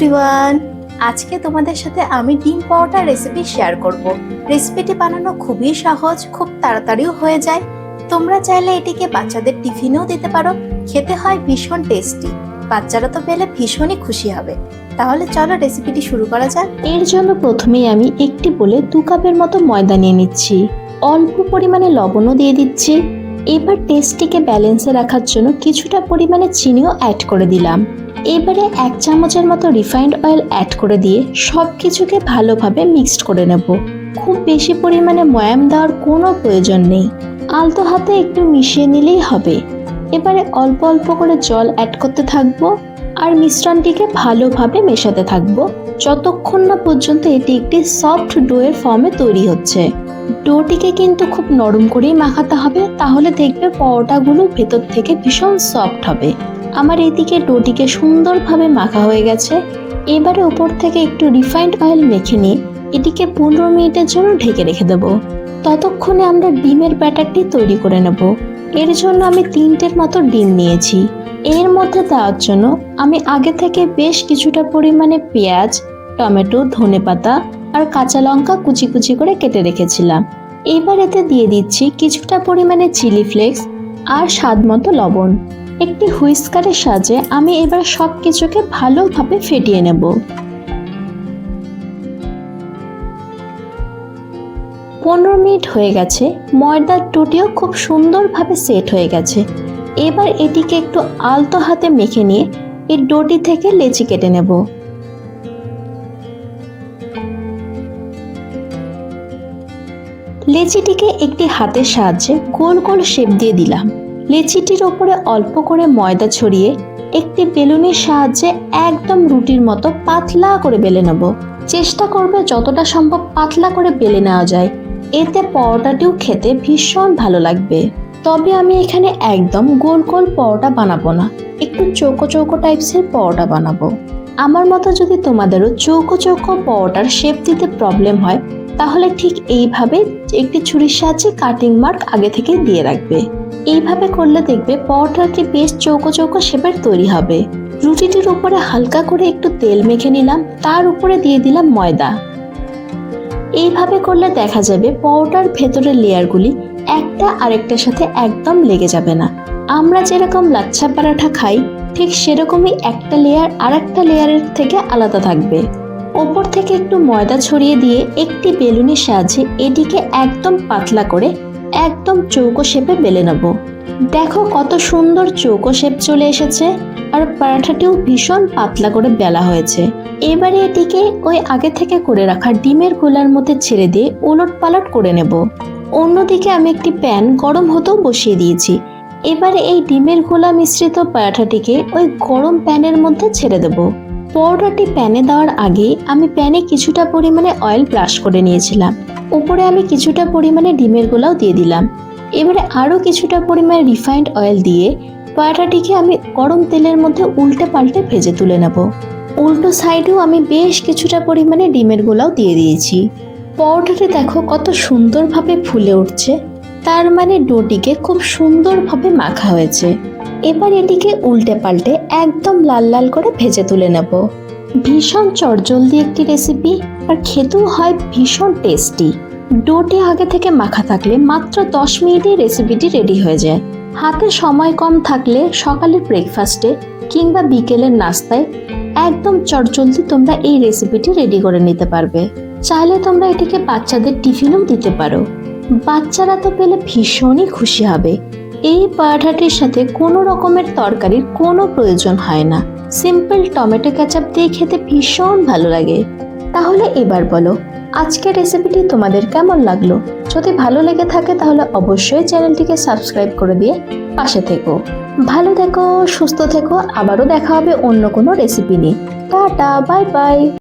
Everyone, আজকে তোমাদের সাথে আমি ডিম পাউডার রেসিপি শেয়ার করব। রেসিপিটি বানানো খুবই সহজ, খুব তাড়াতাড়িও হয়ে যায়। তোমরা চাইলে এটিকে বাচ্চাদের টিফিনেও দিতে পারো, খেতে হয় ভীষণ টেস্টি। বাচ্চারা তো পেলে ভীষণই খুশি হবে। তাহলে চলো রেসিপিটি শুরু করা যাক। এর জন্য প্রথমেই আমি একটি বলে 2 কাপের মতো ময়দা নিয়ে নিচ্ছি। অল্প পরিমাণে লবণও দিয়ে দিচ্ছি। এবার টেস্টটিকে ব্যালেন্সে রাখার জন্য কিছুটা পরিমাণে চিনিও অ্যাড করে দিলাম। এবারে 1 চামচের মতো রিফাইন্ড অয়েল অ্যাড করে দিয়ে সব কিছুকে ভালোভাবে মিক্সড করে নেব। খুব বেশি পরিমাণে ময়াম দেওয়ার কোনো প্রয়োজন নেই, আলতো হাতে একটু মিশিয়ে নিলেই হবে। এবারে অল্প অল্প করে জল অ্যাড করতে থাকবো আর মিশ্রণটিকে ভালোভাবে মেশাতে থাকবো যতক্ষণ না পর্যন্ত এটি একটি সফট ডোয়ের ফর্মে তৈরি হচ্ছে। ডোটিকে কিন্তু খুব নরম করেই মাখাতে হবে, তাহলে দেখবে পরোটাগুলো ভেতর থেকে ভীষণ সফট হবে। আমার এদিকে ডোটিকে সুন্দরভাবে মাখা হয়ে গেছে। এবারে উপর থেকে একটু রিফাইন্ড অয়েল মেখে নিয়ে এটিকে 15 মিনিটের জন্য ঢেকে রেখে দেবো। ততক্ষণে আমরা ডিমের ব্যাটারটি তৈরি করে নেব। এর জন্য আমি 3টের মতো ডিম নিয়েছি। এর মধ্যে দেওয়ার জন্য আমি আগে থেকে বেশ কিছুটা পরিমাণে পেঁয়াজ, টমেটো, ধনেপাতা আর কাঁচা লঙ্কা কুচি কুচি করে কেটে রেখেছিলাম। এবার এতে দিয়ে দিচ্ছি কিছুটা পরিমাণে চিলি ফ্লেক্স আর স্বাদ মতো লবণ। একটি হুইস্কারের সাহায্যে আমি এবার সব কিছুকে ভালোভাবে ফেটিয়ে নেব। 15 মিনিট হয়ে গেছে। ময়দার ডোটিও খুব সুন্দরভাবে সেট হয়ে গেছে। এবার এটিকে একটু আলতো হাতে মেখে নিয়ে এই ডোটি থেকে লেচি কেটে নেব। লেচিটিকে একটি হাতের সাহায্যে গোল গোল শেপ দিয়ে দিলাম। লেচিটির ওপরে অল্প করে ময়দা ছড়িয়ে একটি বেলুনের সাহায্যে একদম রুটির মতো পাতলা করে বেলে নেব। চেষ্টা করবে যতটা সম্ভব পাতলা করে বেলে নেওয়া যায়, এতে পরোটাটিও খেতে ভীষণ ভালো লাগবে। তবে আমি এখানে একদম গোল গোল পরোটা বানাবো না, একটু চৌকো চৌকো টাইপসের পরোটা বানাবো। আমার মতো যদি তোমাদেরও চৌকো চৌকো পরোটার শেপ দিতে প্রবলেম হয়, তাহলে ঠিক এইভাবে একটি ছুরির সাহায্যে কাটিং মার্ক আগে থেকে দিয়ে রাখবে। এইভাবে করলে দেখবে পরোটাটি বেশ চৌকো চৌকো শেপের তৈরি হবে। রুটিটির উপরে হালকা করে একটু তেল মেখে নিলাম, তার উপরে দিয়ে দিলাম ময়দা। এইভাবে করলে দেখা যাবে পরোটার ভেতরের লেয়ারগুলি একটা আরেকটার সাথে একদম লেগে যাবে না। আমরা যেরকম লাচ্ছা পরাঠা খাই, ঠিক সেরকমই একটা লেয়ার আরেকটা লেয়ারের থেকে আলাদা থাকবে। ওপর থেকে একটু ময়দা ছড়িয়ে দিয়ে একটি বেলুনের সাহায্যে এটিকে একদম পাতলা করে একদম চৌকো শেপে বেলে নেব। দেখো কত সুন্দর চৌকো শেপ চলে এসেছে, আর পরাঠাটিও ভীষণ পাতলা করে বেলা হয়েছে। এবারে এটিকে ওই আগে থেকে করে রাখা ডিমের গোলার মধ্যে ছেড়ে দিয়ে উলট পালট করে নেব। অন্যদিকে আমি একটি প্যান গরম হতেও বসিয়ে দিয়েছি। এবারে এই ডিমের গোলা মিশ্রিত পরাঠাটিকে ওই গরম প্যানের মধ্যে ছেড়ে দেব। পরোটাটি প্যানে দেওয়ার আগে আমি প্যানে কিছুটা পরিমাণে অয়েল ব্রাশ করে নিয়েছিলাম। উপরে আমি কিছুটা পরিমাণে ডিমের গোলাও দিয়ে দিলাম। এবারে আরও কিছুটা পরিমাণে রিফাইন্ড অয়েল দিয়ে পরোটাটিকে আমি গরম তেলের মধ্যে উল্টে পাল্টে ভেজে তুলে নেব। উল্টো সাইডেও আমি বেশ কিছুটা পরিমাণে ডিমের গোলাও দিয়ে দিয়েছি। পরোটাটি দেখো কত সুন্দরভাবে ফুলে উঠছে, তার মানে ডোটিকে খুব সুন্দরভাবে মাখা হয়েছে। এবার এটিকে উল্টে পাল্টে একদম লাল লাল করে ভেজে তুলে নেব। ভীষণ চটজলদি একটি রেসিপি, আর খেতেও হয় ভীষণ টেস্টি। ডোটি আগে থেকে মাখা থাকলে মাত্র 10 মিনিটে রেসিপিটি রেডি হয়ে যায়। হাতে সময় কম থাকলে সকালের ব্রেকফাস্টে কিংবা বিকেলের নাস্তায় একদম চটজলদি তোমরা এই রেসিপিটি রেডি করে নিতে পারবে। চাইলে তোমরা এটিকে বাচ্চাদের টিফিনেও দিতে পারো। বাচ্চারা তো পেলে ভীষণই খুশি হবে। এই পরোটাটির সাথে কোনো রকমের তরকারির কোনো প্রয়োজন হয় না, সিম্পল টমেটো কেচাপ দিয়ে খেতে ভীষণ ভালো লাগে। তাহলে এবার বলো, আজকের রেসিপিটি তোমাদের কেমন লাগলো? যদি ভালো লেগে থাকে তাহলে অবশ্যই চ্যানেলটিকে সাবস্ক্রাইব করে দিয়ে পাশে থেকো। ভালো থেকো, সুস্থ থেকো। আবারও দেখা হবে অন্য কোনো রেসিপি নিয়ে। Tata, bye bye.